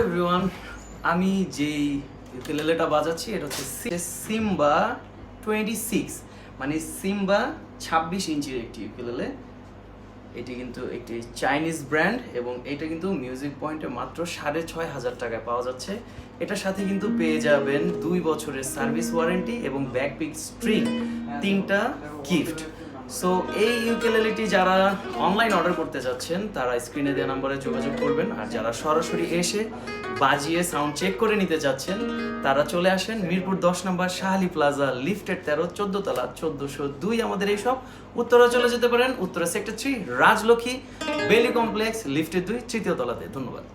Everyone, আমি যেই ইউকেলেলেটা বাজাচ্ছি এটা হচ্ছে সিম্বা 26, মানে সিম্বা 26 ইঞ্চির একটি ইউকেলেলে। এটি কিন্তু একটি চাইনিজ ব্র্যান্ড এবং এটা কিন্তু মিউজিক পয়েন্টে মাত্র 6,500 টাকায় পাওয়া যাচ্ছে। এটার সাথে কিন্তু পেয়ে যাবেন 2 বছরের সার্ভিস ওয়ারেন্টি এবং ব্যাকপিক স্ট্রিং 3টা গিফট। সো এই ইউকেলেলেটি যারা অনলাইন অর্ডার করতে যাচ্ছেন তারা স্ক্রিনে দেওয়া নম্বরে যোগাযোগ করবেন, আর যারা সরাসরি এসে বাজিয়ে সাউন্ড চেক করে নিতে যাচ্ছেন তারা চলে আসেন মিরপুর 10 নম্বর শাহালি প্লাজা, লিফটের 13, 14 তলা, 1402 আমাদের এই সব। উত্তরা চলে যেতে পারেন, উত্তরা সেক্টর 3, রাজলক্ষ্মী বেলি কমপ্লেক্স, লিফটের 2, তৃতীয় তলাতে। ধন্যবাদ।